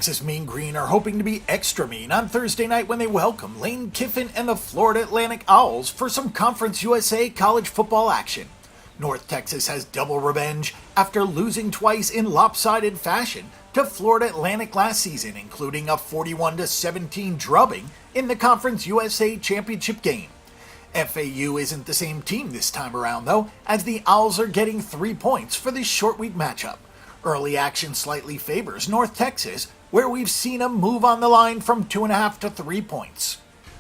Texas Mean Green are hoping to be extra mean on Thursday night when they welcome Lane Kiffin and the Florida Atlantic Owls for some Conference USA college football action. North Texas has double revenge after losing twice in lopsided fashion to Florida Atlantic last season, including a 41-17 drubbing in the Conference USA championship game. FAU isn't the same team this time around, though, as the Owls are getting 3 points for this short week matchup. Early action slightly favors North Texas, where we've seen a move on the line from 2.5 to 3 points.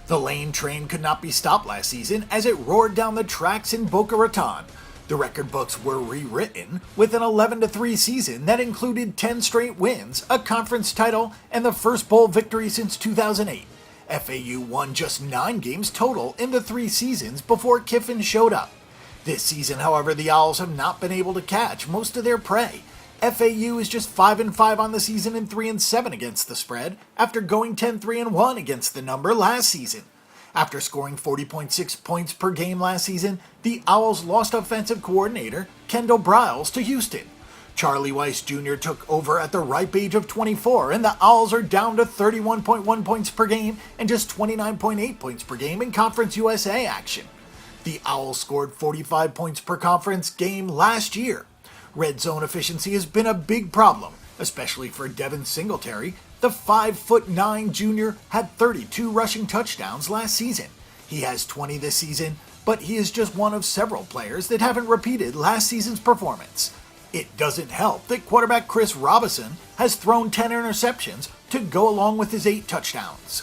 The Lane train could not be stopped last season as it roared down the tracks in Boca Raton. The record books were rewritten with an 11-3 season that included 10 straight wins, a conference title, and the first bowl victory since 2008. FAU won just 9 games total in the 3 seasons before Kiffin showed up. This season, however, the Owls have not been able to catch most of their prey. FAU is just 5-5 on the season and 3-7 against the spread after going 10-3-1 against the number last season. After scoring 40.6 points per game last season, the Owls lost offensive coordinator Kendall Briles to Houston. Charlie Weiss Jr. took over at the ripe age of 24, and the Owls are down to 31.1 points per game and just 29.8 points per game in Conference USA action. The Owls scored 45 points per conference game last year. Red zone efficiency has been a big problem, especially for Devin Singletary. The 5'9" junior had 32 rushing touchdowns last season. He has 20 this season, but he is just one of several players that haven't repeated last season's performance. It doesn't help that quarterback Chris Robinson has thrown 10 interceptions to go along with his 8 touchdowns.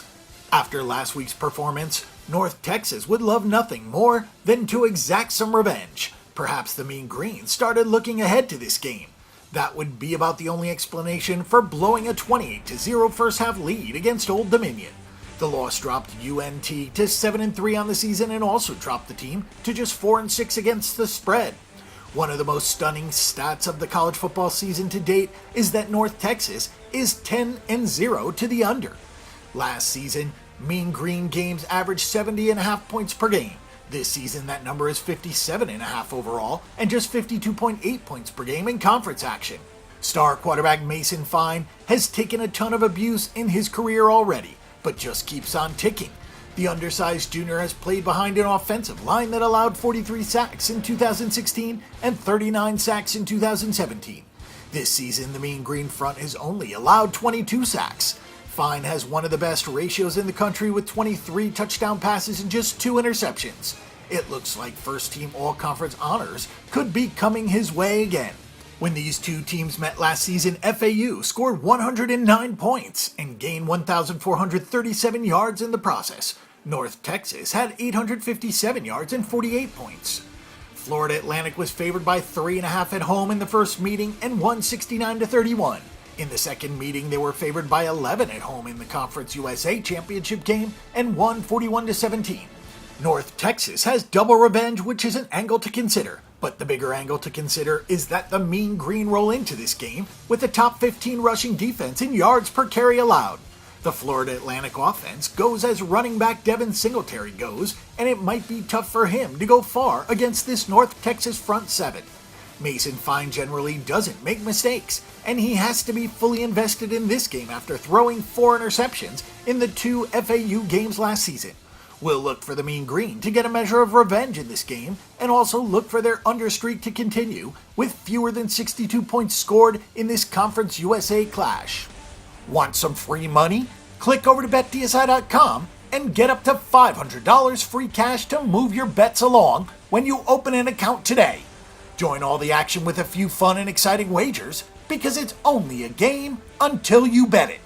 After last week's performance, North Texas would love nothing more than to exact some revenge. Perhaps the Mean Green started looking ahead to this game. That would be about the only explanation for blowing a 28-0 first-half lead against Old Dominion. The loss dropped UNT to 7-3 on the season and also dropped the team to just 4-6 against the spread. One of the most stunning stats of the college football season to date is that North Texas is 10-0 to the under. Last season, Mean Green games averaged 70.5 points per game. This season, that number is 57.5 overall and just 52.8 points per game in conference action. Star quarterback Mason Fine has taken a ton of abuse in his career already, but just keeps on ticking. The undersized junior has played behind an offensive line that allowed 43 sacks in 2016 and 39 sacks in 2017. This season, the Mean Green front has only allowed 22 sacks. Fine has one of the best ratios in the country with 23 touchdown passes and just 2 interceptions. It looks like first-team all-conference honors could be coming his way again. When these two teams met last season, FAU scored 109 points and gained 1,437 yards in the process. North Texas had 857 yards and 48 points. Florida Atlantic was favored by 3.5 at home in the first meeting and won 69-31. In the second meeting, they were favored by 11 at home in the Conference USA championship game and won 41-17. North Texas has double revenge, which is an angle to consider. But the bigger angle to consider is that the Mean Green roll into this game with a top 15 rushing defense in yards per carry allowed. The Florida Atlantic offense goes as running back Devin Singletary goes, and it might be tough for him to go far against this North Texas front seven. Mason Fine generally doesn't make mistakes, and he has to be fully invested in this game after throwing 4 interceptions in the 2 FAU games last season. We'll look for the Mean Green to get a measure of revenge in this game, and also look for their understreak to continue with fewer than 62 points scored in this Conference USA clash. Want some free money? Click over to BetDSI.com and get up to $500 free cash to move your bets along when you open an account today. Join all the action with a few fun and exciting wagers, because it's only a game until you bet it.